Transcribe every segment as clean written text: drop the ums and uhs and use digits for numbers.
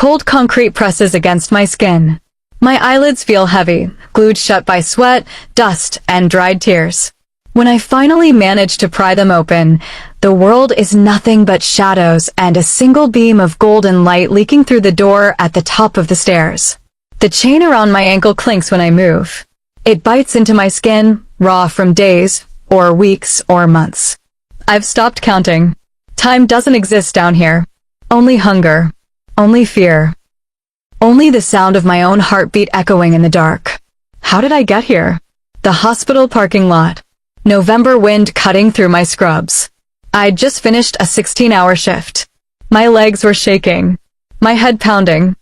Cold concrete presses against my skin. My eyelids feel heavy, glued shut by sweat, dust, and dried tears. When I finally manage to pry them open, the world is nothing but shadows and a single beam of golden light leaking through the door at the top of the stairs. The chain around my ankle clinks when I move. It bites into my skin, raw from days, or weeks, or months. I've stopped counting. Time doesn't exist down here. Only hunger. Only fear. Only the sound of my own heartbeat echoing in the dark. How did I get here? The hospital parking lot. November wind cutting through my scrubs. I'd just finished a 16-hour shift. My legs were shaking. My head pounding.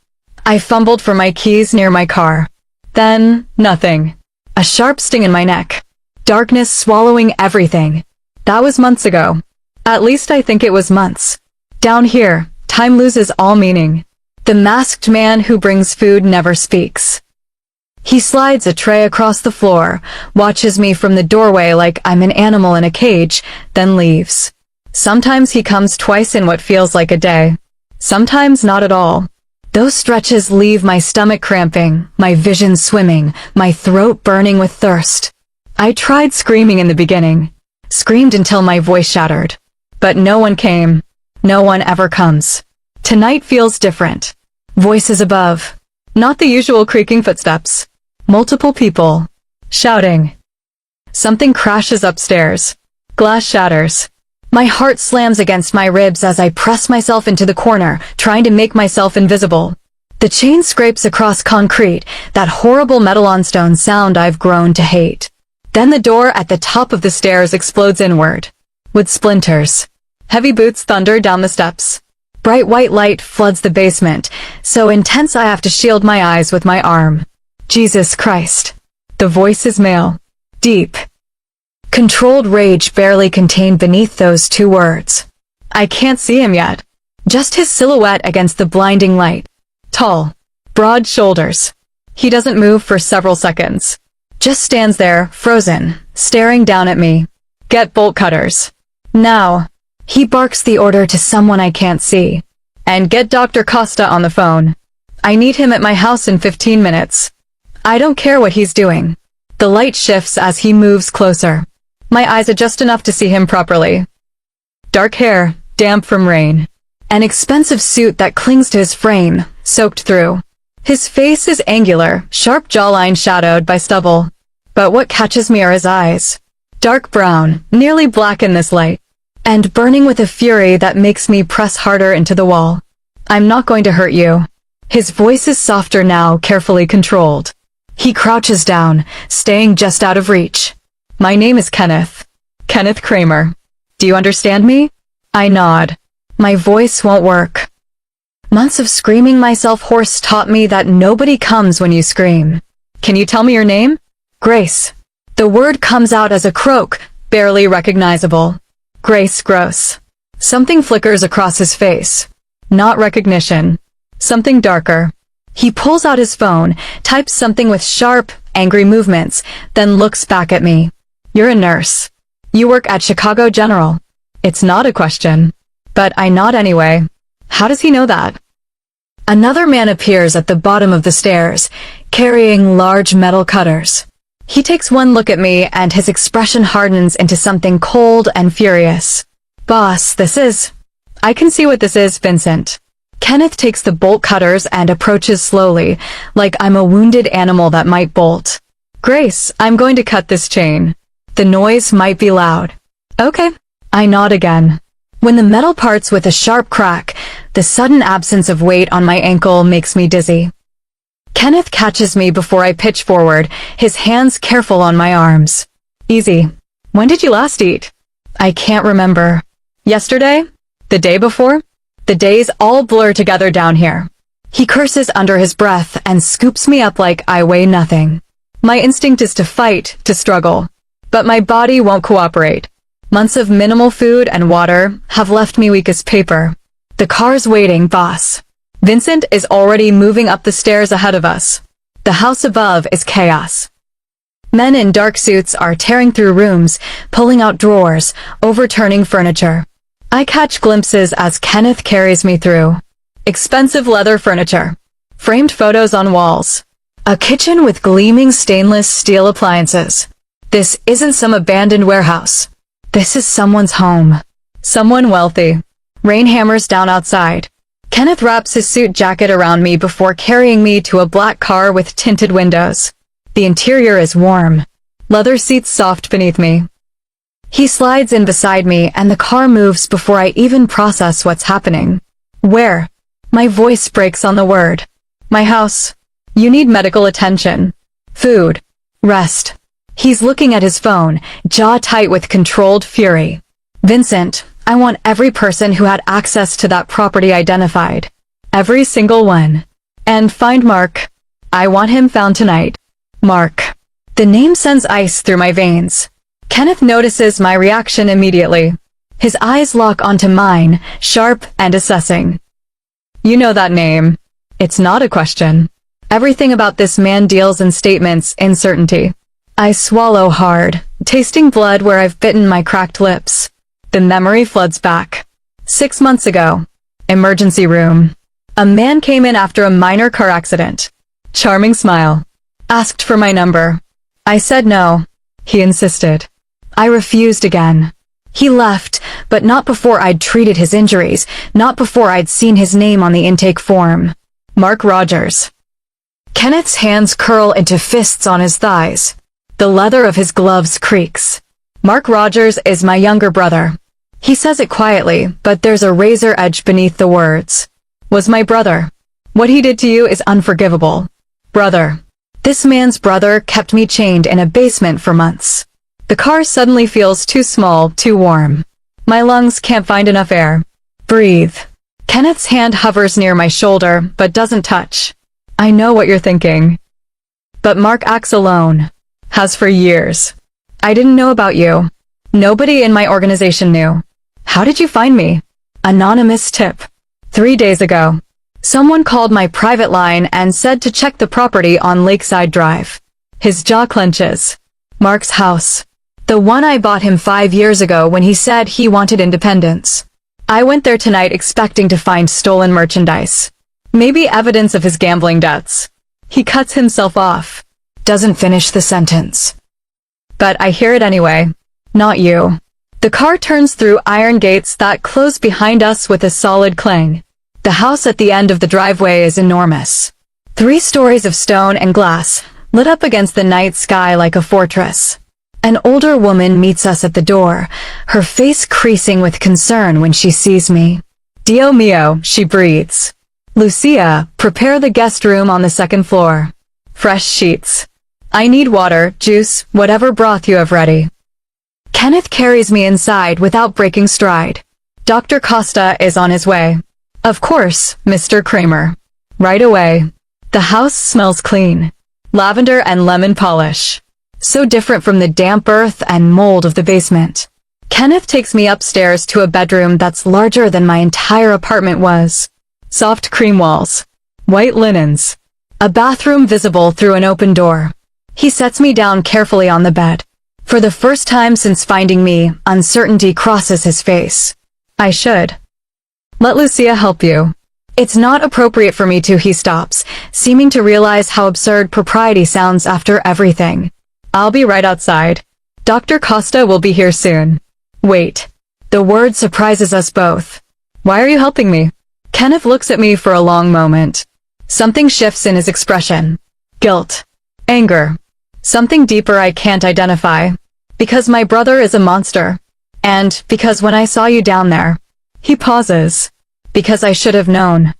I fumbled for my keys near my car. Then, nothing. A sharp sting in my neck. Darkness swallowing everything. That was months ago. At least I think it was months. Down here, time loses all meaning. The masked man who brings food never speaks. He slides a tray across the floor, watches me from the doorway like I'm an animal in a cage, then leaves. Sometimes he comes twice in what feels like a day. Sometimes not at all. Those stretches leave my stomach cramping, my vision swimming, my throat burning with thirst. I tried screaming in the beginning. Screamed until my voice shattered. But no one came. No one ever comes. Tonight feels different. Voices above. Not the usual creaking footsteps. Multiple people. Shouting. Something crashes upstairs. Glass shatters. My heart slams against my ribs as I press myself into the corner, trying to make myself invisible. The chain scrapes across concrete, that horrible metal-on-stone sound I've grown to hate. Then the door at the top of the stairs explodes inward. With splinters. Heavy boots thunder down the steps. Bright white light floods the basement, so intense I have to shield my eyes with my arm. Jesus Christ. The voice is male. Deep. Controlled rage barely contained beneath those two words. I can't see him yet. Just his silhouette against the blinding light. Tall. Broad shoulders. He doesn't move for several seconds. Just stands there, frozen, staring down at me. Get bolt cutters. Now. He barks the order to someone I can't see. And get Dr. Costa on the phone. I need him at my house in 15 minutes. I don't care what he's doing. The light shifts as he moves closer. My eyes adjust enough to see him properly. Dark hair, damp from rain. An expensive suit that clings to his frame, soaked through. His face is angular, sharp jawline shadowed by stubble. But what catches me are his eyes. Dark brown, nearly black in this light. And burning with a fury that makes me press harder into the wall. I'm not going to hurt you. His voice is softer now, carefully controlled. He crouches down, staying just out of reach. My name is Kenneth. Kenneth Kramer. Do you understand me? I nod. My voice won't work. Months of screaming myself hoarse taught me that nobody comes when you scream. Can you tell me your name? Grace. The word comes out as a croak, barely recognizable. Grace Gross. Something flickers across his face. Not recognition. Something darker. He pulls out his phone, types something with sharp, angry movements, then looks back at me. You're a nurse. You work at Chicago General. It's not a question. But I nod anyway. How does he know that? Another man appears at the bottom of the stairs, carrying large metal cutters. He takes one look at me and his expression hardens into something cold and furious. Boss, I can see what this is, Vincent. Kenneth takes the bolt cutters and approaches slowly, like I'm a wounded animal that might bolt. Grace, I'm going to cut this chain. The noise might be loud. Okay. I nod again. When the metal parts with a sharp crack, the sudden absence of weight on my ankle makes me dizzy. Kenneth catches me before I pitch forward, his hands careful on my arms. Easy. When did you last eat? I can't remember. Yesterday? The day before? The days all blur together down here. He curses under his breath and scoops me up like I weigh nothing. My instinct is to fight, to struggle. But my body won't cooperate. Months of minimal food and water have left me weak as paper. The car's waiting, boss. Vincent is already moving up the stairs ahead of us. The house above is chaos. Men in dark suits are tearing through rooms, pulling out drawers, overturning furniture. I catch glimpses as Kenneth carries me through. expensive leather furniture, framed photos on walls, a kitchen with gleaming stainless steel appliances. This isn't some abandoned warehouse. This is someone's home. Someone wealthy. Rain hammers down outside. Kenneth wraps his suit jacket around me before carrying me to a black car with tinted windows. The interior is warm. Leather seats soft beneath me. He slides in beside me and the car moves before I even process what's happening. Where? My voice breaks on the word. My house. You need medical attention. Food. Rest. He's looking at his phone, jaw tight with controlled fury. Vincent, I want every person who had access to that property identified. Every single one. And find Mark. I want him found tonight. Mark. The name sends ice through my veins. Kenneth notices my reaction immediately. His eyes lock onto mine, sharp and assessing. You know that name. It's not a question. Everything about this man deals in statements, in certainty. I swallow hard, tasting blood where I've bitten my cracked lips. The memory floods back. 6 months ago. Emergency room. A man came in after a minor car accident. Charming smile. Asked for my number. I said no. He insisted. I refused again. He left, but not before I'd treated his injuries, not before I'd seen his name on the intake form. Mark Rogers. Kenneth's hands curl into fists on his thighs. The leather of his gloves creaks. Mark Rogers is my younger brother. He says it quietly, but there's a razor edge beneath the words. Was my brother. What he did to you is unforgivable. Brother. This man's brother kept me chained in a basement for months. The car suddenly feels too small, too warm. My lungs can't find enough air. Breathe. Kenneth's hand hovers near my shoulder, but doesn't touch. I know what you're thinking. But Mark acts alone. Has for years. I didn't know about you. Nobody in my organization knew. How did you find me? Anonymous tip. 3 days ago. Someone called my private line and said to check the property on Lakeside Drive. His jaw clenches. Mark's house. The one I bought him 5 years ago when he said he wanted independence. I went there tonight expecting to find stolen merchandise. Maybe evidence of his gambling debts. He cuts himself off. Doesn't finish the sentence. But I hear it anyway. Not you. The car turns through iron gates that close behind us with a solid clang. The house at the end of the driveway is enormous. 3 stories of stone and glass, lit up against the night sky like a fortress. An older woman meets us at the door, her face creasing with concern when she sees me. Dio mio, she breathes. Lucia, prepare the guest room on the 2nd floor. Fresh sheets. I need water, juice, whatever broth you have ready. Kenneth carries me inside without breaking stride. Dr. Costa is on his way. Of course, Mr. Kramer. Right away. The house smells clean. Lavender and lemon polish. So different from the damp earth and mold of the basement. Kenneth takes me upstairs to a bedroom that's larger than my entire apartment was. Soft cream walls. White linens. A bathroom visible through an open door. He sets me down carefully on the bed. For the first time since finding me, uncertainty crosses his face. I should. Let Lucia help you. It's not appropriate for me to, he stops, seeming to realize how absurd propriety sounds after everything. I'll be right outside. Dr. Costa will be here soon. Wait. The word surprises us both. Why are you helping me? Kenneth looks at me for a long moment. Something shifts in his expression. Guilt. Anger. Something deeper I can't identify. Because my brother is a monster. And because when I saw you down there. He pauses. Because I should have known.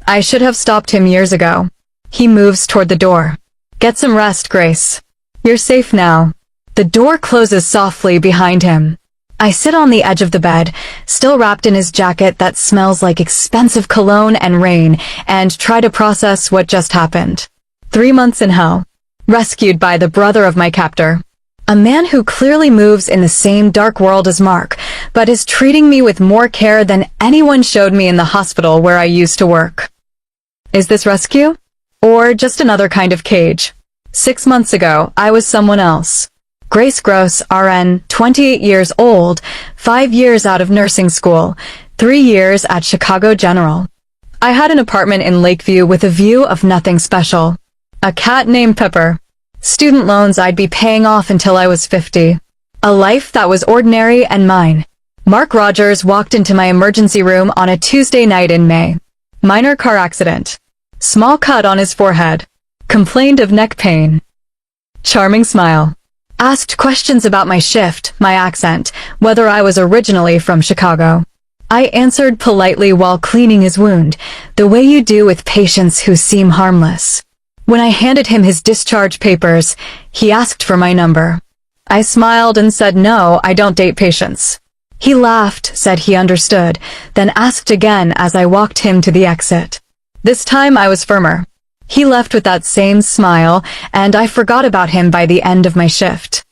I should have stopped him years ago. He moves toward the door. Get some rest, Grace. You're safe now. The door closes softly behind him. I sit on the edge of the bed, still wrapped in his jacket that smells like expensive cologne and rain, and try to process what just happened. 3 months in hell. Rescued by the brother of my captor. A man who clearly moves in the same dark world as Mark, but is treating me with more care than anyone showed me in the hospital where I used to work. Is this rescue? Or just another kind of cage? 6 months ago, I was someone else. Grace Gross, RN, 28 years old, 5 years out of nursing school, 3 years at Chicago General. I had an apartment in Lakeview with a view of nothing special. A cat named Pepper. Student loans I'd be paying off until I was 50. A life that was ordinary and mine. Mark Rogers walked into my emergency room on a Tuesday night in May. Minor car accident. Small cut on his forehead. Complained of neck pain. Charming smile. Asked questions about my shift, my accent, whether I was originally from Chicago. I answered politely while cleaning his wound, the way you do with patients who seem harmless. When I handed him his discharge papers, he asked for my number. I smiled and said no, I don't date patients. He laughed, said he understood, then asked again as I walked him to the exit. This time I was firmer. He left with that same smile, and I forgot about him by the end of my shift.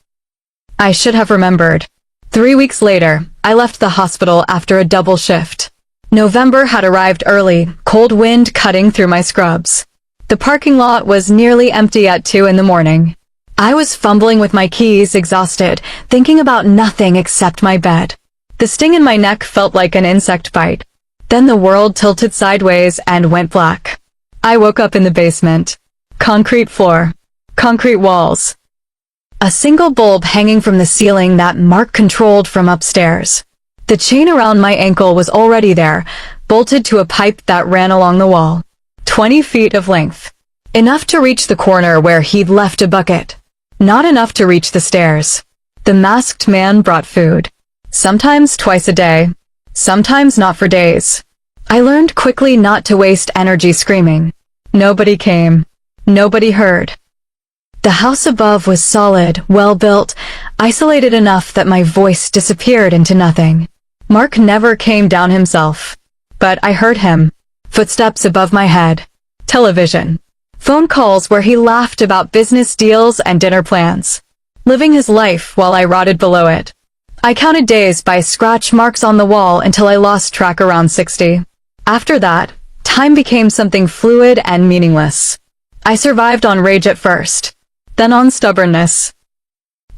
I should have remembered. 3 weeks later, I left the hospital after a double shift. November had arrived early, cold wind cutting through my scrubs. The parking lot was nearly empty at 2 in the morning. I was fumbling with my keys, exhausted, thinking about nothing except my bed. The sting in my neck felt like an insect bite. Then the world tilted sideways and went black. I woke up in the basement. Concrete floor. Concrete walls. A single bulb hanging from the ceiling that Mark controlled from upstairs. The chain around my ankle was already there, bolted to a pipe that ran along the wall. 20 feet of length. Enough to reach the corner where he'd left a bucket. Not enough to reach the stairs. The masked man brought food. Sometimes twice a day. Sometimes not for days. I learned quickly not to waste energy screaming. Nobody came. Nobody heard. The house above was solid, well-built, isolated enough that my voice disappeared into nothing. Mark never came down himself. But I heard him. Footsteps above my head. Television. Phone calls where he laughed about business deals and dinner plans. Living his life while I rotted below it. I counted days by scratch marks on the wall until I lost track around 60. After that, time became something fluid and meaningless. I survived on rage at first. Then on stubbornness.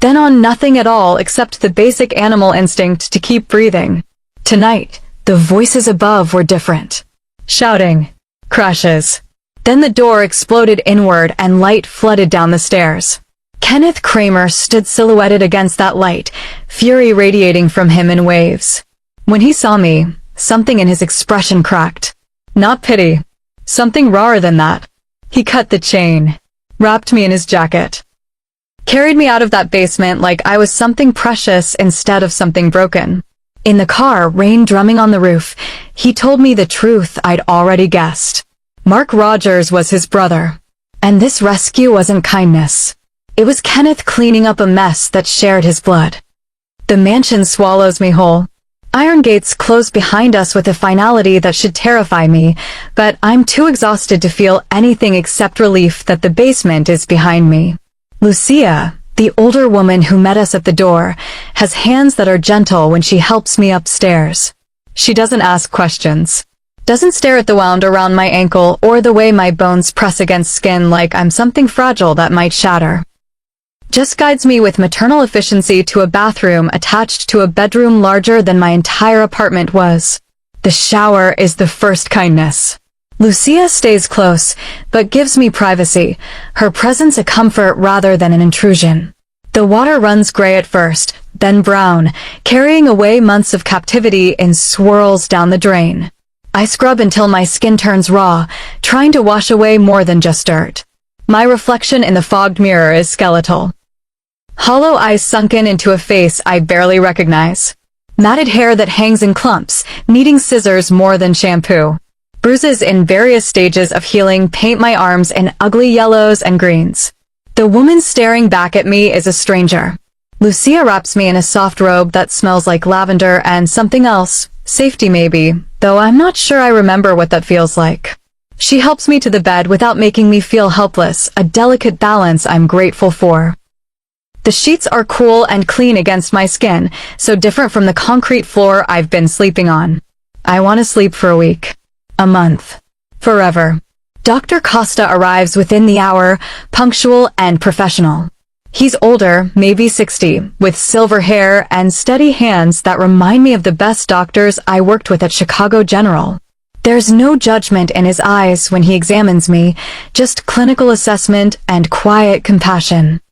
Then on nothing at all except the basic animal instinct to keep breathing. Tonight, the voices above were different. Shouting. Crashes. Then the door exploded inward and light flooded down the stairs. Kenneth Kramer stood silhouetted against that light, fury radiating from him in waves. When he saw me, something in his expression cracked. Not pity. Something rawer than that. He cut the chain. Wrapped me in his jacket. Carried me out of that basement like I was something precious instead of something broken. In the car, rain drumming on the roof, he told me the truth I'd already guessed. Mark Rogers was his brother. And this rescue wasn't kindness. It was Kenneth cleaning up a mess that shared his blood. The mansion swallows me whole. Iron gates close behind us with a finality that should terrify me, but I'm too exhausted to feel anything except relief that the basement is behind me. Lucia, the older woman who met us at the door, has hands that are gentle when she helps me upstairs. She doesn't ask questions. Doesn't stare at the wound around my ankle or the way my bones press against skin like I'm something fragile that might shatter. Just guides me with maternal efficiency to a bathroom attached to a bedroom larger than my entire apartment was. The shower is the first kindness. Lucia stays close, but gives me privacy, her presence a comfort rather than an intrusion. The water runs gray at first, then brown, carrying away months of captivity in swirls down the drain. I scrub until my skin turns raw, trying to wash away more than just dirt. My reflection in the fogged mirror is skeletal. Hollow eyes sunken into a face I barely recognize. Matted hair that hangs in clumps, needing scissors more than shampoo. Bruises in various stages of healing paint my arms in ugly yellows and greens. The woman staring back at me is a stranger. Lucia wraps me in a soft robe that smells like lavender and something else, safety maybe, though I'm not sure I remember what that feels like. She helps me to the bed without making me feel helpless, a delicate balance I'm grateful for. The sheets are cool and clean against my skin, so different from the concrete floor I've been sleeping on. I want to sleep for a week. A month. Forever. Dr. Costa arrives within the hour, punctual and professional. He's older, maybe 60, with silver hair and steady hands that remind me of the best doctors I worked with at Chicago General. There's no judgment in his eyes when he examines me, just clinical assessment and quiet compassion.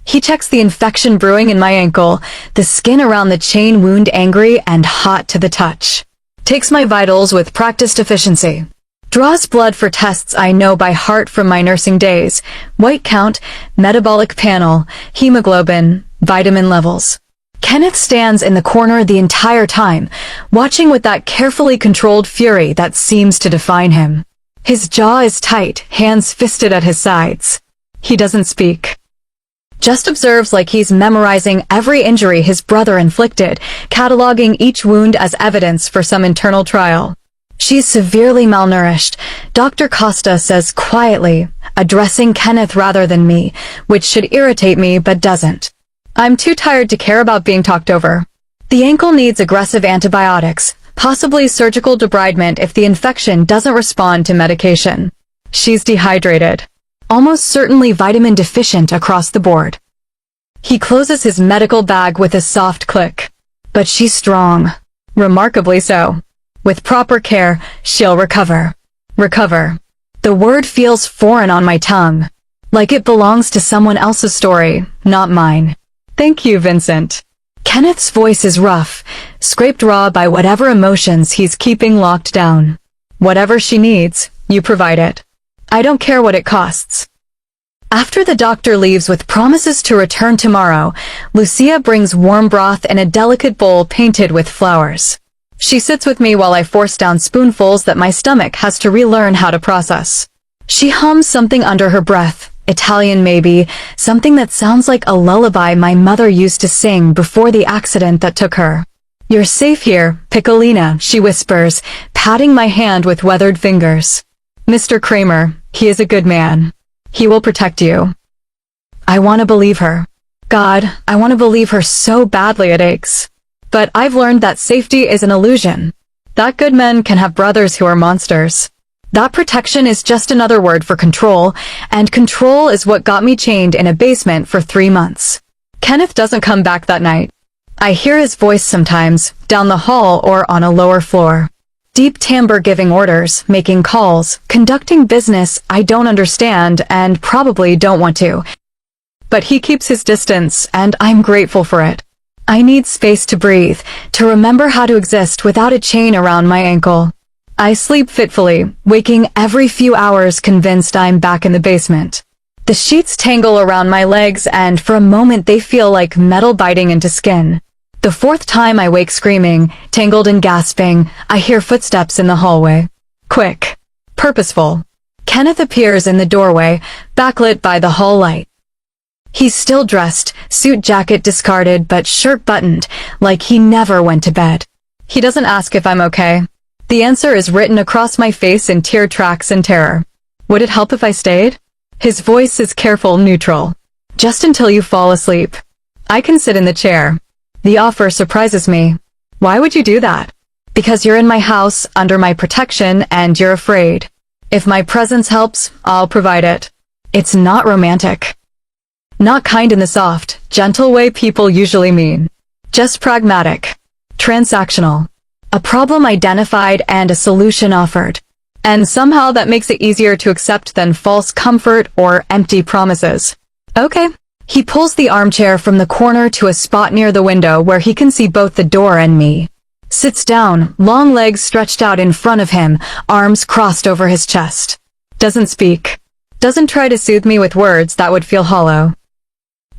He checks the infection brewing in my ankle, the skin around the chain wound angry and hot to the touch. Takes my vitals with practiced efficiency. Draws blood for tests I know by heart from my nursing days. White count, metabolic panel, hemoglobin, vitamin levels. Kenneth stands in the corner the entire time, watching with that carefully controlled fury that seems to define him. His jaw is tight, hands fisted at his sides. He doesn't speak. Just observes like he's memorizing every injury his brother inflicted, cataloging each wound as evidence for some internal trial. She's severely malnourished, Dr. Costa says quietly, addressing Kenneth rather than me, which should irritate me but doesn't. I'm too tired to care about being talked over. The ankle needs aggressive antibiotics, possibly surgical debridement if the infection doesn't respond to medication. She's dehydrated. Almost certainly vitamin deficient across the board. He closes his medical bag with a soft click. But she's strong. Remarkably so. With proper care, she'll recover. Recover. The word feels foreign on my tongue. Like it belongs to someone else's story, not mine. Thank you, Vincent. Kenneth's voice is rough, scraped raw by whatever emotions he's keeping locked down. Whatever she needs, you provide it. I don't care what it costs. After the doctor leaves with promises to return tomorrow, Lucia brings warm broth in a delicate bowl painted with flowers. She sits with me while I force down spoonfuls that my stomach has to relearn how to process. She hums something under her breath, Italian maybe, something that sounds like a lullaby my mother used to sing before the accident that took her. You're safe here, Piccolina, she whispers, patting my hand with weathered fingers. Mr. Kramer, he is a good man. He will protect you. I want to believe her. God, I want to believe her so badly it aches. But I've learned that safety is an illusion. That good men can have brothers who are monsters. That protection is just another word for control, and control is what got me chained in a basement for 3 months. Kenneth doesn't come back that night. I hear his voice sometimes, down the hall or on a lower floor. Deep timbre giving orders, making calls, conducting business I don't understand and probably don't want to. But he keeps his distance, and I'm grateful for it. I need space to breathe, to remember how to exist without a chain around my ankle. I sleep fitfully, waking every few hours convinced I'm back in the basement. The sheets tangle around my legs and for a moment they feel like metal biting into skin. The 4th time I wake screaming, tangled and gasping, I hear footsteps in the hallway. Quick. Purposeful. Kenneth appears in the doorway, backlit by the hall light. He's still dressed, suit jacket discarded but shirt buttoned, like he never went to bed. He doesn't ask if I'm okay. The answer is written across my face in tear tracks and terror. Would it help if I stayed? His voice is careful, neutral. Just until you fall asleep. I can sit in the chair. The offer surprises me. Why would you do that? Because you're in my house, under my protection, and you're afraid. If my presence helps, I'll provide it. It's not romantic. Not kind in the soft, gentle way people usually mean. Just pragmatic. Transactional. A problem identified and a solution offered. And somehow that makes it easier to accept than false comfort or empty promises. Okay. He pulls the armchair from the corner to a spot near the window where he can see both the door and me. Sits down, long legs stretched out in front of him, arms crossed over his chest. Doesn't speak. Doesn't try to soothe me with words that would feel hollow.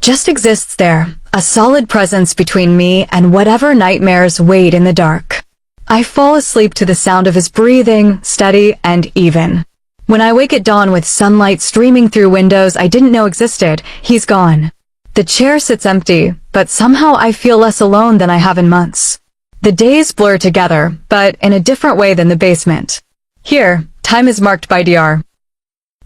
Just exists there, a solid presence between me and whatever nightmares wait in the dark. I fall asleep to the sound of his breathing, steady and even. When I wake at dawn with sunlight streaming through windows I didn't know existed, he's gone. The chair sits empty, but somehow I feel less alone than I have in months. The days blur together, but in a different way than the basement. Here, time is marked by Dr.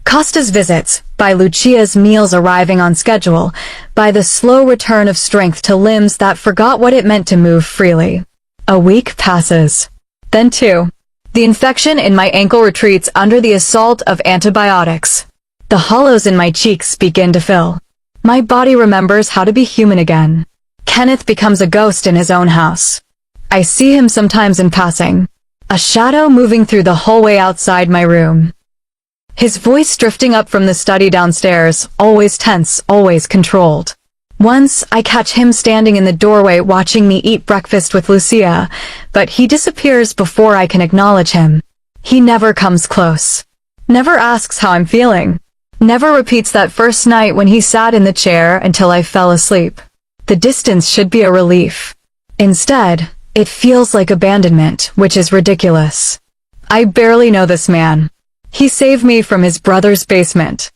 Costa's visits, by Lucia's meals arriving on schedule, by the slow return of strength to limbs that forgot what it meant to move freely. A week passes. Then 2. The infection in my ankle retreats under the assault of antibiotics. The hollows in my cheeks begin to fill. My body remembers how to be human again. Kenneth becomes a ghost in his own house. I see him sometimes in passing. a shadow moving through the hallway outside my room. His voice drifting up from the study downstairs, always tense, always controlled. Once, I catch him standing in the doorway watching me eat breakfast with Lucia, but he disappears before I can acknowledge him. He never comes close. Never asks how I'm feeling. Never repeats that first night when he sat in the chair until I fell asleep. The distance should be a relief. Instead, it feels like abandonment, which is ridiculous. I barely know this man. He saved me from his brother's basement.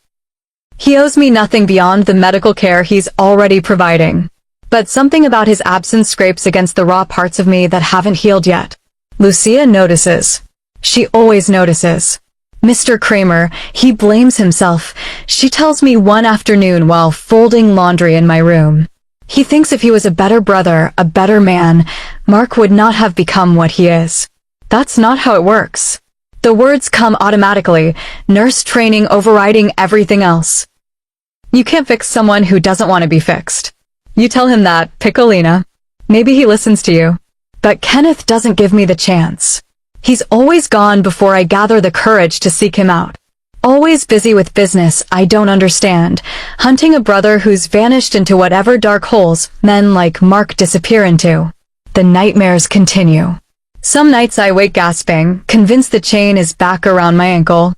He owes me nothing beyond the medical care he's already providing. But something about his absence scrapes against the raw parts of me that haven't healed yet. Lucia notices. She always notices. Mr. Kramer, he blames himself. She tells me one afternoon while folding laundry in my room. He thinks if he was a better brother, a better man, Mark would not have become what he is. That's not how it works. The words come automatically, nurse training overriding everything else. You can't fix someone who doesn't want to be fixed. You tell him that, Piccolina. Maybe he listens to you. But Kenneth doesn't give me the chance. He's always gone before I gather the courage to seek him out. Always busy with business I don't understand, hunting a brother who's vanished into whatever dark holes men like Mark disappear into. The nightmares continue. Some nights I wake gasping, convinced the chain is back around my ankle.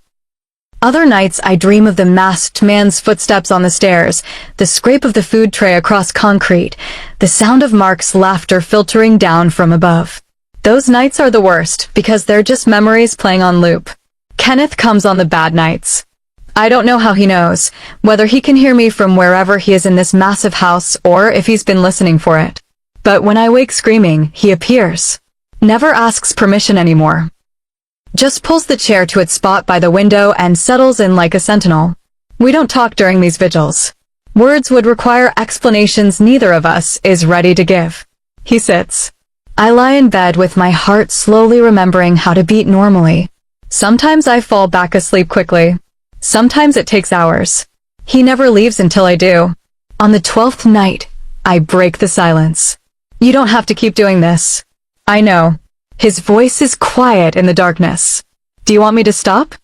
Other nights I dream of the masked man's footsteps on the stairs, the scrape of the food tray across concrete, the sound of Mark's laughter filtering down from above. Those nights are the worst, because they're just memories playing on loop. Kenneth comes on the bad nights. I don't know how he knows, whether he can hear me from wherever he is in this massive house or if he's been listening for it. But when I wake screaming, he appears. Never asks permission anymore. Just pulls the chair to its spot by the window and settles in like a sentinel. We don't talk during these vigils. Words would require explanations neither of us is ready to give. He sits. I lie in bed with my heart slowly remembering how to beat normally. Sometimes I fall back asleep quickly. Sometimes it takes hours. He never leaves until I do. On the 12th night, I break the silence. You don't have to keep doing this. I know. His voice is quiet in the darkness. Do you want me to stop?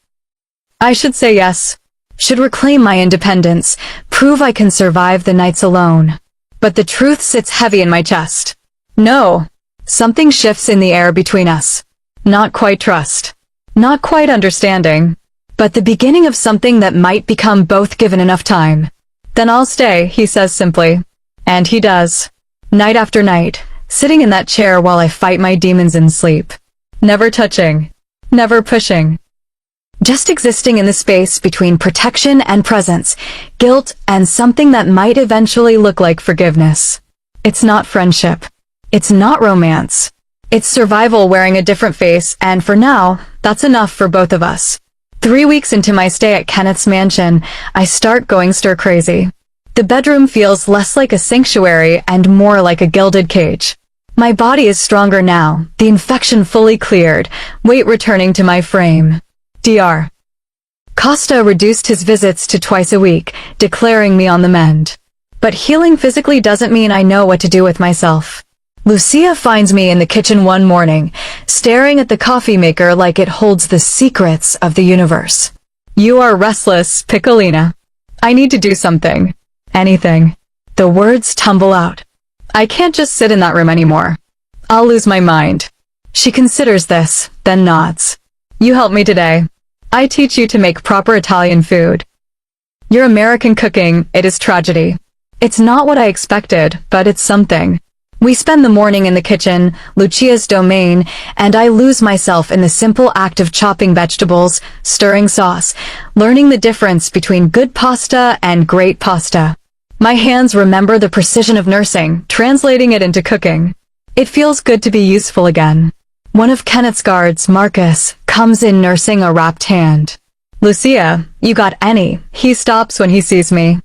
I should say yes. Should reclaim my independence, prove I can survive the nights alone. But the truth sits heavy in my chest. No. Something shifts in the air between us. Not quite trust. Not quite understanding. But the beginning of something that might become both given enough time. Then I'll stay, he says simply. And he does. Night after night. Sitting in that chair while I fight my demons in sleep. Never touching. Never pushing. Just existing in the space between protection and presence, guilt and something that might eventually look like forgiveness. It's not friendship. It's not romance. It's survival wearing a different face, and for now, that's enough for both of us. 3 weeks into my stay at Kenneth's mansion, I start going stir-crazy. The bedroom feels less like a sanctuary and more like a gilded cage. My body is stronger now, the infection fully cleared, weight returning to my frame. Dr. Costa reduced his visits to twice a week, declaring me on the mend. But healing physically doesn't mean I know what to do with myself. Lucia finds me in the kitchen one morning, staring at the coffee maker like it holds the secrets of the universe. You are restless, Piccolina. I need to do something. Anything. The words tumble out. I can't just sit in that room anymore. I'll lose my mind. She considers this, then nods. You help me today. I teach you to make proper Italian food. Your American cooking, it is tragedy. It's not what I expected, but it's something. We spend the morning in the kitchen, Lucia's domain, and I lose myself in the simple act of chopping vegetables, stirring sauce, learning the difference between good pasta and great pasta. My hands remember the precision of nursing, translating it into cooking. It feels good to be useful again. One of Kenneth's guards, Marcus, comes in nursing a wrapped hand. Lucia, you got any? He stops when he sees me.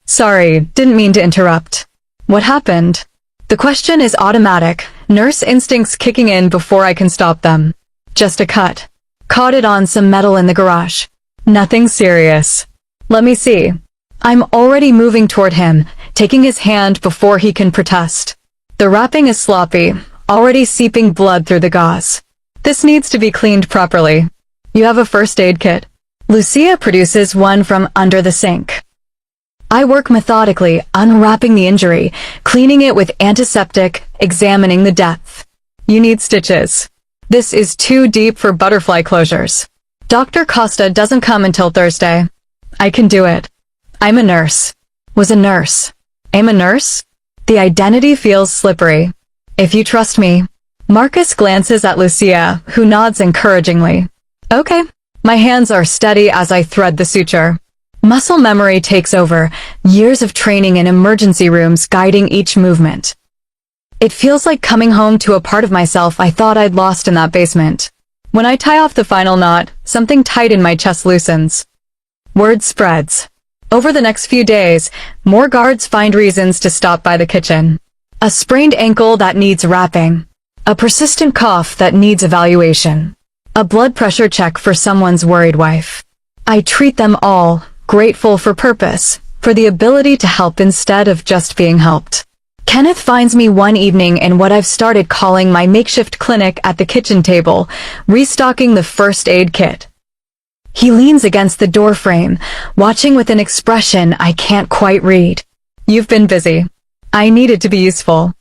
Sorry, didn't mean to interrupt. What happened? The question is automatic, nurse instincts kicking in before I can stop them. Just a cut. Caught it on some metal in the garage. Nothing serious. Let me see. I'm already moving toward him, taking his hand before he can protest. The wrapping is sloppy, already seeping blood through the gauze. This needs to be cleaned properly. You have a first aid kit. Lucia produces one from under the sink. I work methodically, unwrapping the injury, cleaning it with antiseptic, examining the depth. You need stitches. This is too deep for butterfly closures. Dr. Costa doesn't come until Thursday. I can do it. I'm a nurse. Was a nurse. I'm a nurse? The identity feels slippery. If you trust me. Marcus glances at Lucia, who nods encouragingly. Okay. My hands are steady as I thread the suture. Muscle memory takes over, years of training in emergency rooms guiding each movement. It feels like coming home to a part of myself I thought I'd lost in that basement. When I tie off the final knot, something tight in my chest loosens. Word spreads. Over the next few days, more guards find reasons to stop by the kitchen. A sprained ankle that needs wrapping. A persistent cough that needs evaluation. A blood pressure check for someone's worried wife. I treat them all, grateful for purpose, for the ability to help instead of just being helped. Kenneth finds me one evening in what I've started calling my makeshift clinic at the kitchen table, restocking the first aid kit. He leans against the doorframe, watching with an expression I can't quite read. You've been busy. I needed to be useful.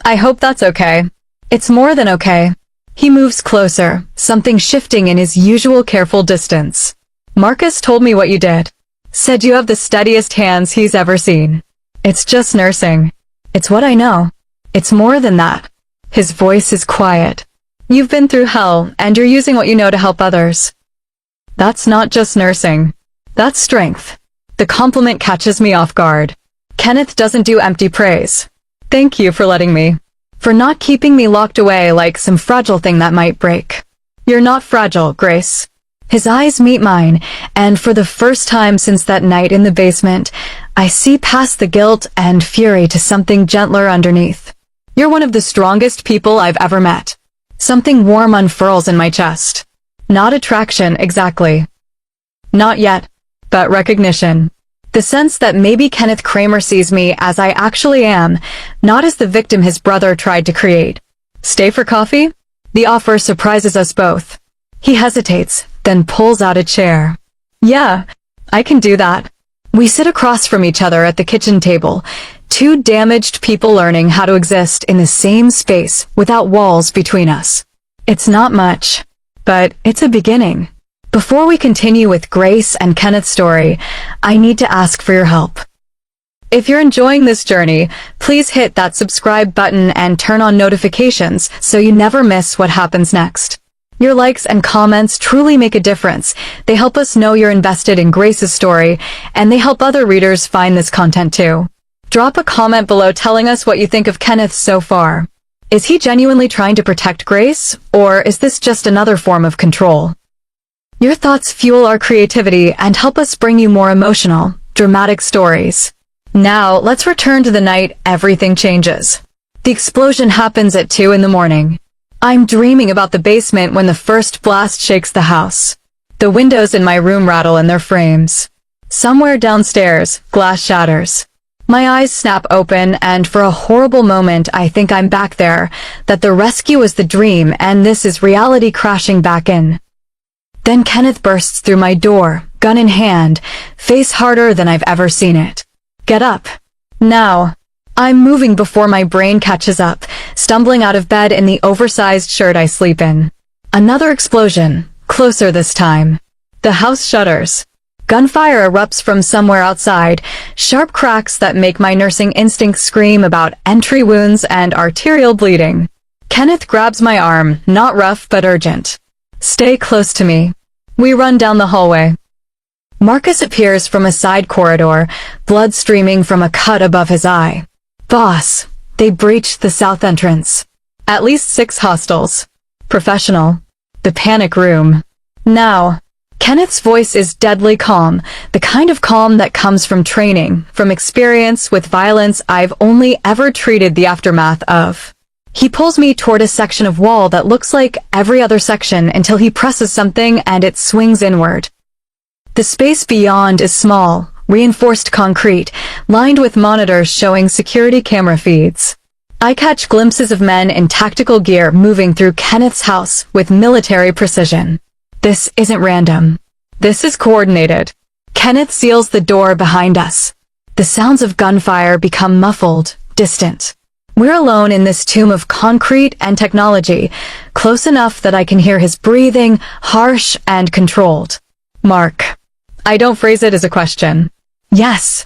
I hope that's okay. It's more than okay. He moves closer, something shifting in his usual careful distance. Marcus told me what you did. Said you have the steadiest hands he's ever seen. It's just nursing. It's what I know. It's more than that. His voice is quiet. You've been through hell, and you're using what you know to help others. That's not just nursing. That's strength. The compliment catches me off guard. Kenneth doesn't do empty praise. Thank you for letting me. For not keeping me locked away like some fragile thing that might break. You're not fragile, Grace. His eyes meet mine, and for the first time since that night in the basement, I see past the guilt and fury to something gentler underneath. You're one of the strongest people I've ever met. Something warm unfurls in my chest. Not attraction, exactly. Not yet, but recognition. The sense that maybe Kenneth Kramer sees me as I actually am, not as the victim his brother tried to create. Stay for coffee? The offer surprises us both. He hesitates, then pulls out a chair. Yeah, I can do that. We sit across from each other at the kitchen table, two damaged people learning how to exist in the same space without walls between us. It's not much, but it's a beginning. Before we continue with Grace and Kenneth's story, I need to ask for your help. If you're enjoying this journey, please hit that subscribe button and turn on notifications so you never miss what happens next. Your likes and comments truly make a difference. They help us know you're invested in Grace's story, and they help other readers find this content too. Drop a comment below telling us what you think of Kenneth so far. Is he genuinely trying to protect Grace, or is this just another form of control? Your thoughts fuel our creativity and help us bring you more emotional, dramatic stories. Now, let's return to the night everything changes. The explosion happens at 2 in the morning. I'm dreaming about the basement when the first blast shakes the house. The windows in my room rattle in their frames. Somewhere downstairs, glass shatters. My eyes snap open, and for a horrible moment I think I'm back there, that the rescue is the dream and this is reality crashing back in. Then Kenneth bursts through my door, gun in hand, face harder than I've ever seen it. Get up. Now. I'm moving before my brain catches up, stumbling out of bed in the oversized shirt I sleep in. Another explosion, closer this time. The house shudders. Gunfire erupts from somewhere outside, sharp cracks that make my nursing instincts scream about entry wounds and arterial bleeding. Kenneth grabs my arm, not rough but urgent. Stay close to me. We run down the hallway. Marcus appears from a side corridor, blood streaming from a cut above his eye. Boss, they breached the south entrance. At least 6 hostiles. Professional. The panic room. Now. Kenneth's voice is deadly calm, the kind of calm that comes from training, from experience with violence I've only ever treated the aftermath of. He pulls me toward a section of wall that looks like every other section until he presses something and it swings inward. The space beyond is small, reinforced concrete, lined with monitors showing security camera feeds. I catch glimpses of men in tactical gear moving through Kenneth's house with military precision. This isn't random. This is coordinated. Kenneth seals the door behind us. The sounds of gunfire become muffled, distant. We're alone in this tomb of concrete and technology, close enough that I can hear his breathing, harsh and controlled. Mark. I don't phrase it as a question. Yes.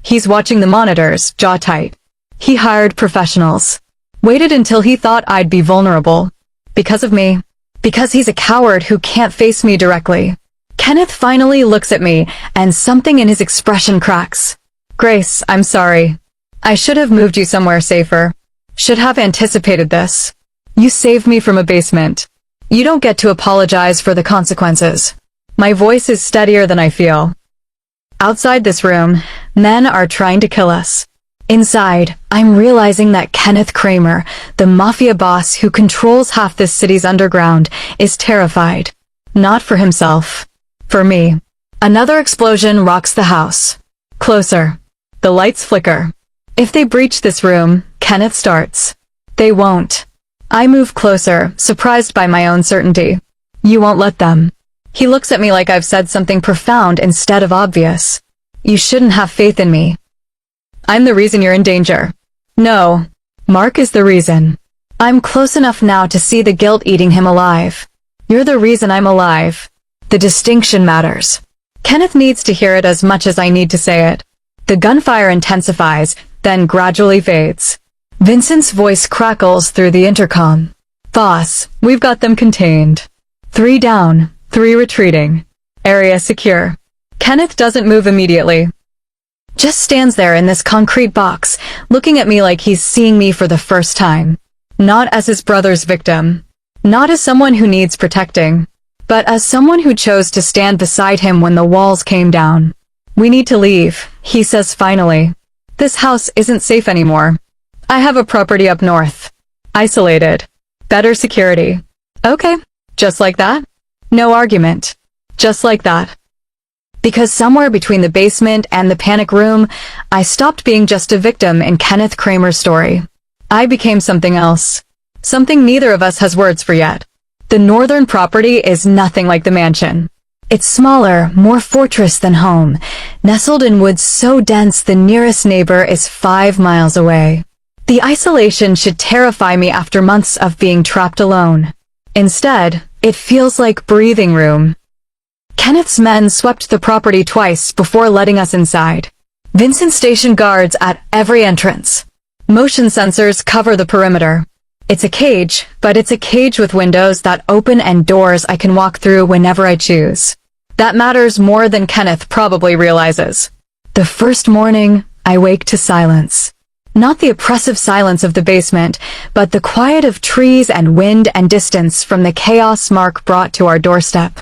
He's watching the monitors, jaw tight. He hired professionals. Waited until he thought I'd be vulnerable. Because of me. Because he's a coward who can't face me directly. Kenneth finally looks at me, and something in his expression cracks. Grace, I'm sorry. I should have moved you somewhere safer. Should have anticipated this. You saved me from a basement. You don't get to apologize for the consequences. My voice is steadier than I feel. Outside this room, men are trying to kill us. Inside, I'm realizing that Kenneth Kramer, the Mafia boss who controls half this city's underground, is terrified. Not for himself. For me. Another explosion rocks the house. Closer. The lights flicker. If they breach this room, Kenneth starts. They won't. I move closer, surprised by my own certainty. You won't let them. He looks at me like I've said something profound instead of obvious. You shouldn't have faith in me. I'm the reason you're in danger. No. Mark is the reason. I'm close enough now to see the guilt eating him alive. You're the reason I'm alive. The distinction matters. Kenneth needs to hear it as much as I need to say it. The gunfire intensifies, then gradually fades. Vincent's voice crackles through the intercom. Boss, we've got them contained. 3 down, 3 retreating. Area secure. Kenneth doesn't move immediately. Just stands there in this concrete box, looking at me like he's seeing me for the first time. Not as his brother's victim. Not as someone who needs protecting. But as someone who chose to stand beside him when the walls came down. We need to leave, he says finally. This house isn't safe anymore. I have a property up north. Isolated. Better security. Okay. Just like that? No argument. Just like that. Because somewhere between the basement and the panic room, I stopped being just a victim in Kenneth Kramer's story. I became something else. Something neither of us has words for yet. The northern property is nothing like the mansion. It's smaller, more fortress than home, nestled in woods so dense the nearest neighbor is 5 miles away. The isolation should terrify me after months of being trapped alone. Instead, it feels like breathing room. Kenneth's men swept the property twice before letting us inside. Vincent stationed guards at every entrance. Motion sensors cover the perimeter. It's a cage, but it's a cage with windows that open and doors I can walk through whenever I choose. That matters more than Kenneth probably realizes. The first morning, I wake to silence. Not the oppressive silence of the basement, but the quiet of trees and wind and distance from the chaos Mark brought to our doorstep.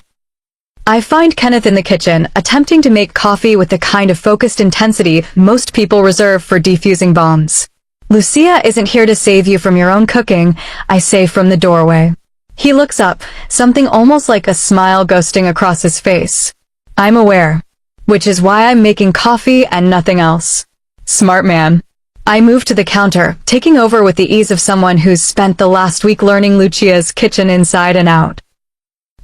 I find Kenneth in the kitchen, attempting to make coffee with the kind of focused intensity most people reserve for defusing bombs. Lucia isn't here to save you from your own cooking, I say from the doorway. He looks up, something almost like a smile ghosting across his face. I'm aware. Which is why I'm making coffee and nothing else. Smart man. I move to the counter, taking over with the ease of someone who's spent the last week learning Lucia's kitchen inside and out.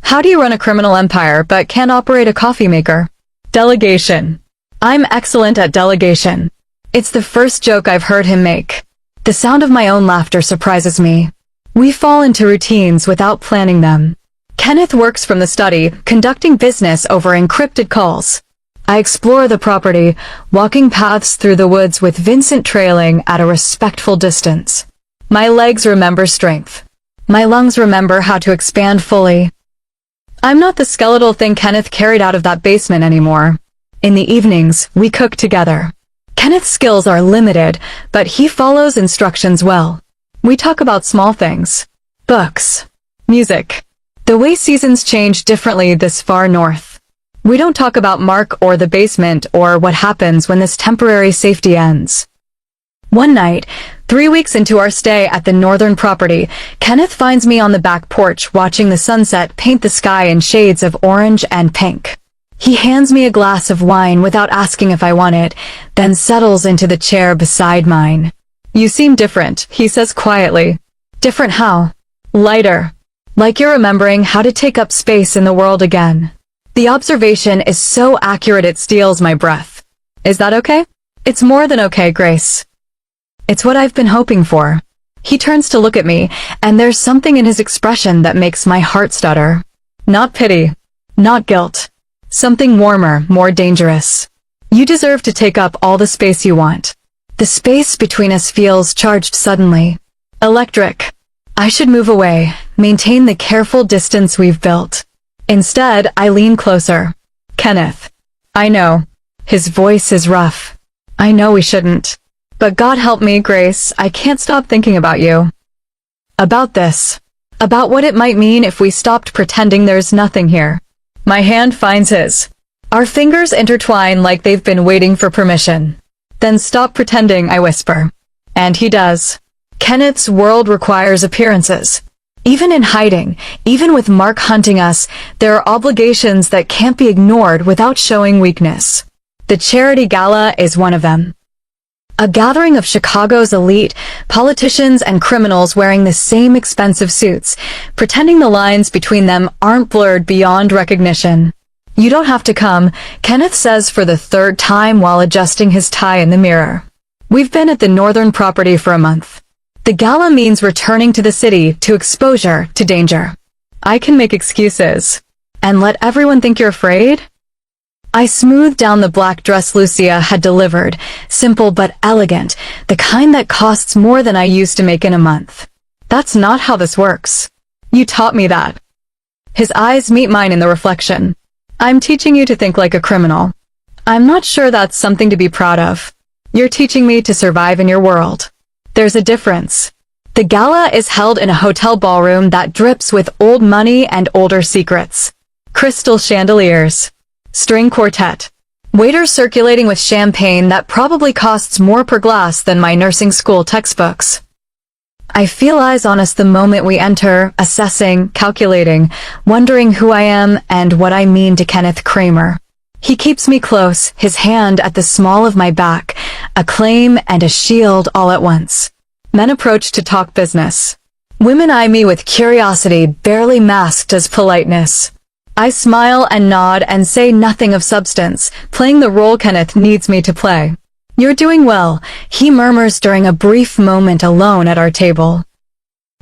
How do you run a criminal empire but can't operate a coffee maker? Delegation. I'm excellent at delegation. It's the first joke I've heard him make. The sound of my own laughter surprises me. We fall into routines without planning them. Kenneth works from the study, conducting business over encrypted calls. I explore the property, walking paths through the woods with Vincent trailing at a respectful distance. My legs remember strength. My lungs remember how to expand fully. I'm not the skeletal thing Kenneth carried out of that basement anymore. In the evenings, we cook together. Kenneth's skills are limited, but he follows instructions well. We talk about small things. Books. Music. The way seasons change differently this far north. We don't talk about Mark or the basement or what happens when this temporary safety ends. One night, 3 weeks into our stay at the northern property, Kenneth finds me on the back porch watching the sunset paint the sky in shades of orange and pink. He hands me a glass of wine without asking if I want it, then settles into the chair beside mine. You seem different, he says quietly. Different how? Lighter. Like you're remembering how to take up space in the world again. The observation is so accurate it steals my breath. Is that okay? It's more than okay, Grace. It's what I've been hoping for. He turns to look at me, and there's something in his expression that makes my heart stutter. Not pity. Not guilt. Something warmer, more dangerous. You deserve to take up all the space you want. The space between us feels charged suddenly. Electric. I should move away, maintain the careful distance we've built. Instead, I lean closer. Kenneth. I know. His voice is rough. I know we shouldn't. But God help me, Grace, I can't stop thinking about you. About this. About what it might mean if we stopped pretending there's nothing here. My hand finds his. Our fingers intertwine like they've been waiting for permission. Then stop pretending, I whisper. And he does. Kenneth's world requires appearances. Even in hiding, even with Mark hunting us, there are obligations that can't be ignored without showing weakness. The charity gala is one of them. A gathering of Chicago's elite, politicians and criminals wearing the same expensive suits, pretending the lines between them aren't blurred beyond recognition. You don't have to come, Kenneth says for the third time while adjusting his tie in the mirror. We've been at the northern property for a month. The gala means returning to the city, to exposure, to danger. I can make excuses. And let everyone think you're afraid? I smoothed down the black dress Lucia had delivered, simple but elegant, the kind that costs more than I used to make in a month. That's not how this works. You taught me that. His eyes meet mine in the reflection. I'm teaching you to think like a criminal. I'm not sure that's something to be proud of. You're teaching me to survive in your world. There's a difference. The gala is held in a hotel ballroom that drips with old money and older secrets. Crystal chandeliers. String quartet. Waiters circulating with champagne that probably costs more per glass than my nursing school textbooks. I feel eyes on us the moment we enter, assessing, calculating, wondering who I am and what I mean to Kenneth Kramer. He keeps me close, his hand at the small of my back, a claim and a shield all at once. Men approach to talk business. Women eye me with curiosity barely masked as politeness. I smile and nod and say nothing of substance, playing the role Kenneth needs me to play. You're doing well, he murmurs during a brief moment alone at our table.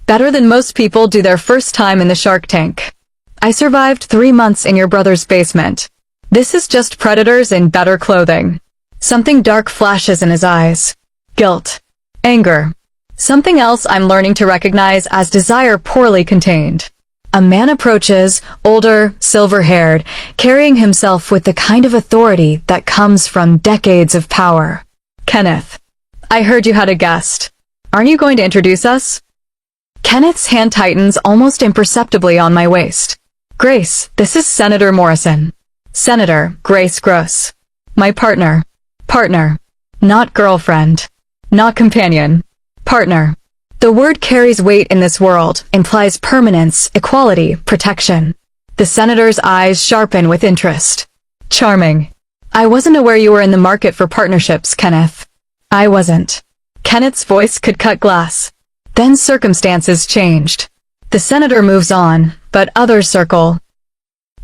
Better than most people do their first time in the Shark Tank. I survived 3 months in your brother's basement. This is just predators in better clothing. Something dark flashes in his eyes. Guilt. Anger. Something else I'm learning to recognize as desire poorly contained. A man approaches, older, silver-haired, carrying himself with the kind of authority that comes from decades of power. Kenneth. I heard you had a guest. Aren't you going to introduce us? Kenneth's hand tightens almost imperceptibly on my waist. Grace, this is Senator Morrison. Senator Grace Gross. My partner. Partner. Not girlfriend. Not companion. Partner. The word carries weight in this world, implies permanence, equality, protection. The senator's eyes sharpen with interest. Charming. I wasn't aware you were in the market for partnerships, Kenneth. I wasn't. Kenneth's voice could cut glass. Then circumstances changed. The senator moves on, but others circle.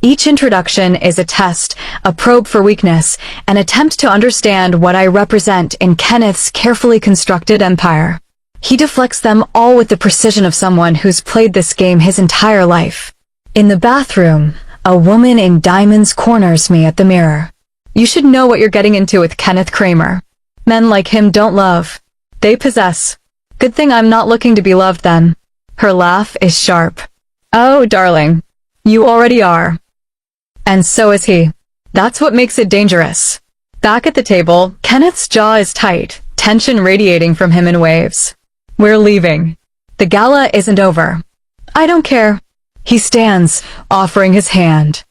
Each introduction is a test, a probe for weakness, an attempt to understand what I represent in Kenneth's carefully constructed empire. He deflects them all with the precision of someone who's played this game his entire life. In the bathroom, a woman in diamonds corners me at the mirror. You should know what you're getting into with Kenneth Kramer. Men like him don't love. They possess. Good thing I'm not looking to be loved then. Her laugh is sharp. Oh, darling. You already are. And so is he. That's what makes it dangerous. Back at the table, Kenneth's jaw is tight, tension radiating from him in waves. We're leaving. The gala isn't over. I don't care. He stands, offering his hand.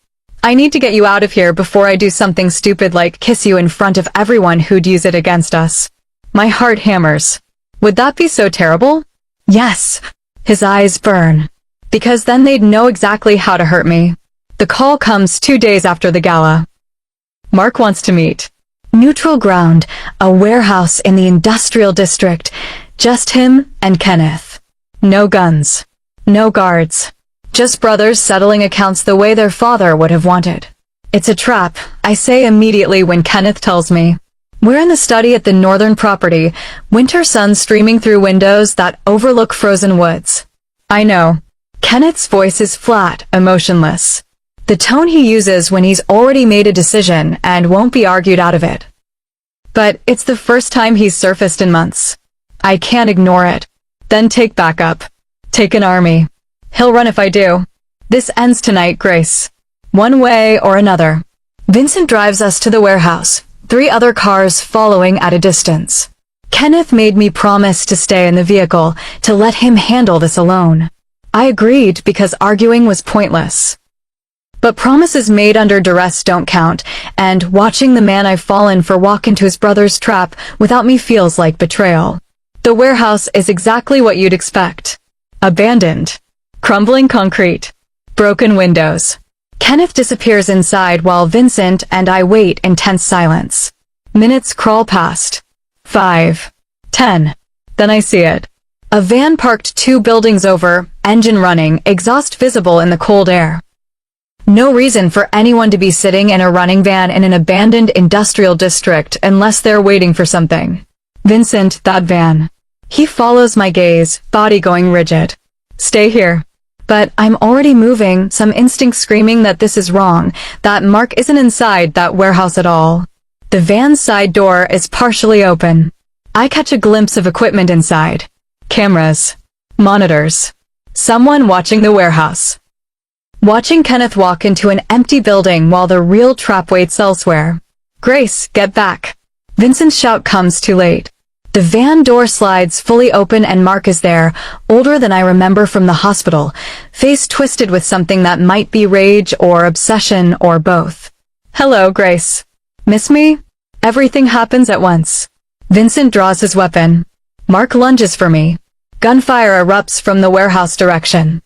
I need to get you out of here before I do something stupid like kiss you in front of everyone who'd use it against us. My heart hammers. Would that be so terrible? Yes. His eyes burn. Because then they'd know exactly how to hurt me. The call comes 2 days after the gala. Mark wants to meet. Neutral ground, a warehouse in the industrial district. Just him and Kenneth. No guns. No guards. Just brothers settling accounts the way their father would have wanted. It's a trap, I say immediately when Kenneth tells me. We're in the study at the northern property, winter sun streaming through windows that overlook frozen woods. I know. Kenneth's voice is flat, emotionless. The tone he uses when he's already made a decision and won't be argued out of it. But it's the first time he's surfaced in months. I can't ignore it. Then take backup. Take an army. He'll run if I do. This ends tonight, Grace. One way or another. Vincent drives us to the warehouse, 3 other cars following at a distance. Kenneth made me promise to stay in the vehicle, to let him handle this alone. I agreed because arguing was pointless. But promises made under duress don't count, and watching the man I've fallen for walk into his brother's trap without me feels like betrayal. The warehouse is exactly what you'd expect. Abandoned. Crumbling concrete. Broken windows. Kenneth disappears inside while Vincent and I wait in tense silence. Minutes crawl past. 5. 10. Then I see it. A van parked 2 buildings over, engine running, exhaust visible in the cold air. No reason for anyone to be sitting in a running van in an abandoned industrial district unless they're waiting for something. Vincent, that van. He follows my gaze, body going rigid. Stay here. But I'm already moving, some instinct screaming that this is wrong, that Mark isn't inside that warehouse at all. The van's side door is partially open. I catch a glimpse of equipment inside. Cameras. Monitors. Someone watching the warehouse. Watching Kenneth walk into an empty building while the real trap waits elsewhere. Grace, get back. Vincent's shout comes too late. The van door slides fully open and Mark is there, older than I remember from the hospital, face twisted with something that might be rage or obsession or both. Hello, Grace. Miss me? Everything happens at once. Vincent draws his weapon. Mark lunges for me. Gunfire erupts from the warehouse direction.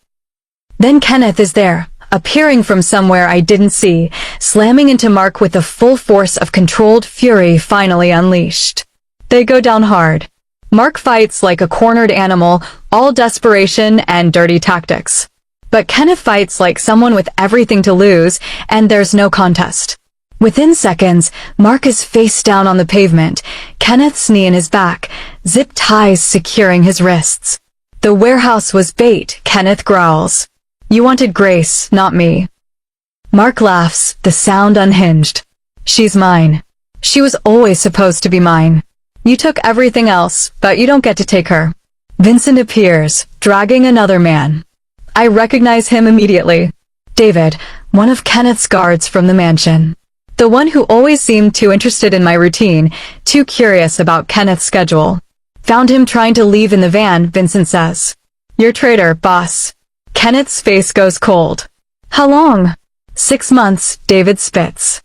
Then Kenneth is there, appearing from somewhere I didn't see, slamming into Mark with the full force of controlled fury finally unleashed. They go down hard. Mark fights like a cornered animal, all desperation and dirty tactics. But Kenneth fights like someone with everything to lose, and there's no contest. Within seconds, Mark is face down on the pavement, Kenneth's knee in his back, zip ties securing his wrists. The warehouse was bait, Kenneth growls. You wanted Grace, not me. Mark laughs, the sound unhinged. She's mine. She was always supposed to be mine. You took everything else, but you don't get to take her. Vincent appears, dragging another man. I recognize him immediately. David, one of Kenneth's guards from the mansion. The one who always seemed too interested in my routine, too curious about Kenneth's schedule. Found him trying to leave in the van, Vincent says. You're traitor, boss. Kenneth's face goes cold. How long? 6 months, David spits.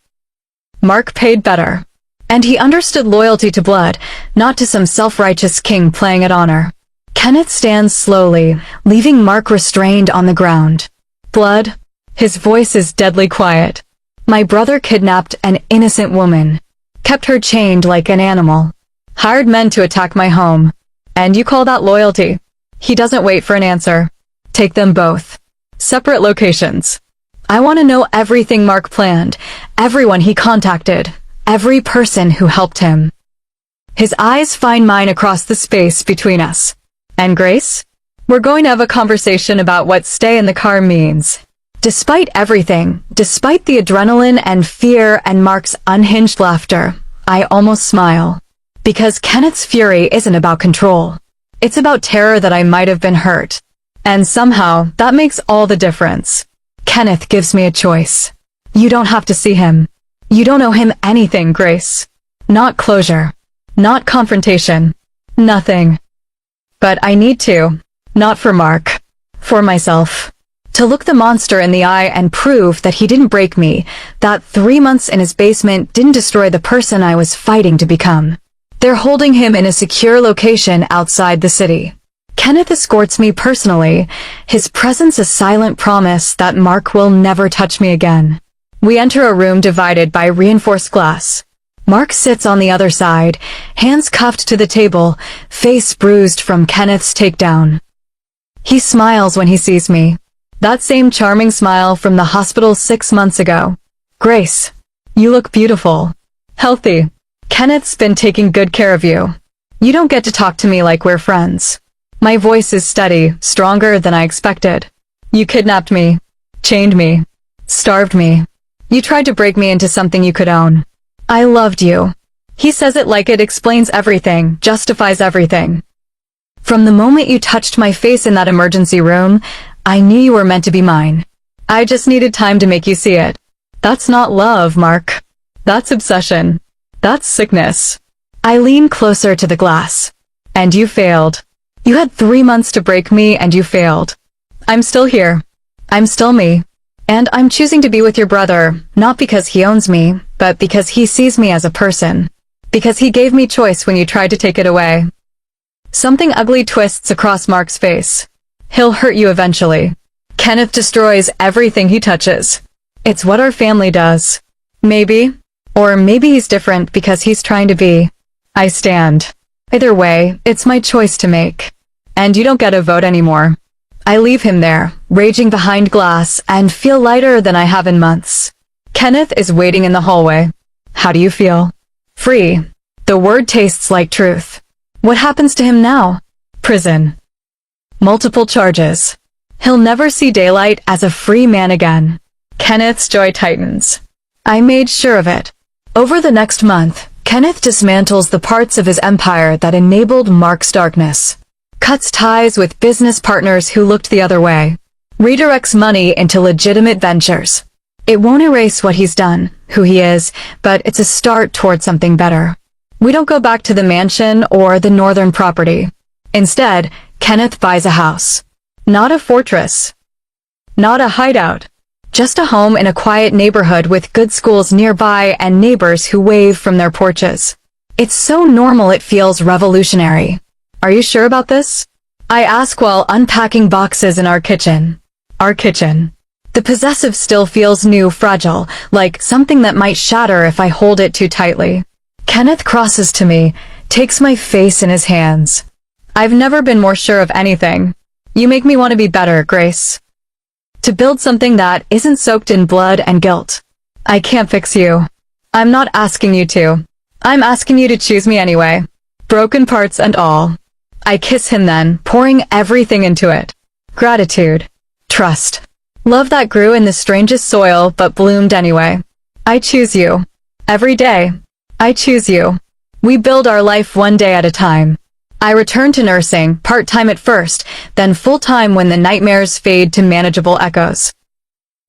Mark paid better. And he understood loyalty to blood, not to some self-righteous king playing at honor. Kenneth stands slowly, leaving Mark restrained on the ground. Blood? His voice is deadly quiet. My brother kidnapped an innocent woman. Kept her chained like an animal. Hired men to attack my home. And you call that loyalty? He doesn't wait for an answer. Take them both. Separate locations. I want to know everything Mark planned, everyone he contacted. Every person who helped him. His eyes find mine across the space between us. And Grace? We're going to have a conversation about what stay in the car means. Despite everything, despite the adrenaline and fear and Mark's unhinged laughter, I almost smile. Because Kenneth's fury isn't about control. It's about terror that I might have been hurt. And somehow, that makes all the difference. Kenneth gives me a choice. You don't have to see him. You don't owe him anything, Grace. Not closure. Not confrontation. Nothing. But I need to. Not for Mark. For myself. To look the monster in the eye and prove that he didn't break me, that 3 months in his basement didn't destroy the person I was fighting to become. They're holding him in a secure location outside the city. Kenneth escorts me personally, his presence a silent promise that Mark will never touch me again. We enter a room divided by reinforced glass. Mark sits on the other side, hands cuffed to the table, face bruised from Kenneth's takedown. He smiles when he sees me. That same charming smile from the hospital 6 months ago. Grace, you look beautiful. Healthy. Kenneth's been taking good care of you. You don't get to talk to me like we're friends. My voice is steady, stronger than I expected. You kidnapped me, chained me, starved me. You tried to break me into something you could own. I loved you. He says it like it explains everything, justifies everything. From the moment you touched my face in that emergency room, I knew you were meant to be mine. I just needed time to make you see it. That's not love, Mark. That's obsession. That's sickness. I lean closer to the glass. And you failed. You had 3 months to break me and you failed. I'm still here. I'm still me. And I'm choosing to be with your brother, not because he owns me, but because he sees me as a person. Because he gave me choice when you tried to take it away. Something ugly twists across Mark's face. He'll hurt you eventually. Kenneth destroys everything he touches. It's what our family does. Maybe. Or maybe he's different because he's trying to be. I stand. Either way, it's my choice to make. And you don't get a vote anymore. I leave him there, raging behind glass, and feel lighter than I have in months. Kenneth is waiting in the hallway. How do you feel? Free. The word tastes like truth. What happens to him now? Prison. Multiple charges. He'll never see daylight as a free man again. Kenneth's joy tightens. I made sure of it. Over the next month, Kenneth dismantles the parts of his empire that enabled Mark's darkness. Cuts ties with business partners who looked the other way. Redirects money into legitimate ventures. It won't erase what he's done, who he is, but it's a start toward something better. We don't go back to the mansion or the northern property. Instead, Kenneth buys a house. Not a fortress. Not a hideout. Just a home in a quiet neighborhood with good schools nearby and neighbors who wave from their porches. It's so normal it feels revolutionary. Are you sure about this? I ask while unpacking boxes in our kitchen. Our kitchen. The possessive still feels new, fragile, like something that might shatter if I hold it too tightly. Kenneth crosses to me, takes my face in his hands. I've never been more sure of anything. You make me want to be better, Grace. To build something that isn't soaked in blood and guilt. I can't fix you. I'm not asking you to. I'm asking you to choose me anyway. Broken parts and all. I kiss him then, pouring everything into it. Gratitude. Trust. Love that grew in the strangest soil but bloomed anyway. I choose you. Every day. I choose you. We build our life one day at a time. I return to nursing, part-time at first, then full-time when the nightmares fade to manageable echoes.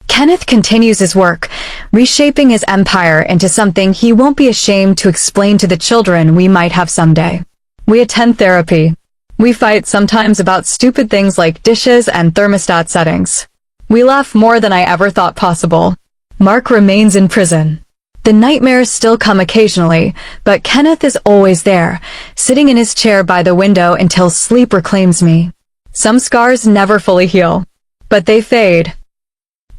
Kenneth continues his work, reshaping his empire into something he won't be ashamed to explain to the children we might have someday. We attend therapy. We fight sometimes about stupid things like dishes and thermostat settings. We laugh more than I ever thought possible. Mark remains in prison. The nightmares still come occasionally, but Kenneth is always there, sitting in his chair by the window until sleep reclaims me. Some scars never fully heal, but they fade.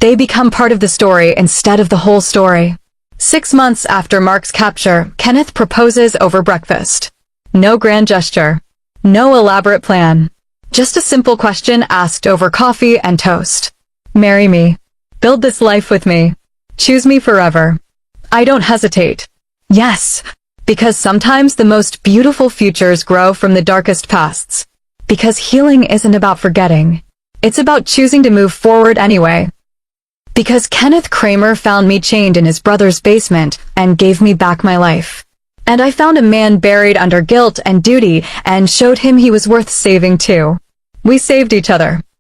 They become part of the story instead of the whole story. 6 months after Mark's capture, Kenneth proposes over breakfast. No grand gesture. No elaborate plan. Just a simple question asked over coffee and toast. Marry me. Build this life with me. Choose me forever. I don't hesitate. Yes, because sometimes the most beautiful futures grow from the darkest pasts. Because healing isn't about forgetting. It's about choosing to move forward anyway. Because Kenneth Kramer found me chained in his brother's basement and gave me back my life. And I found a man buried under guilt and duty and showed him he was worth saving too. We saved each other.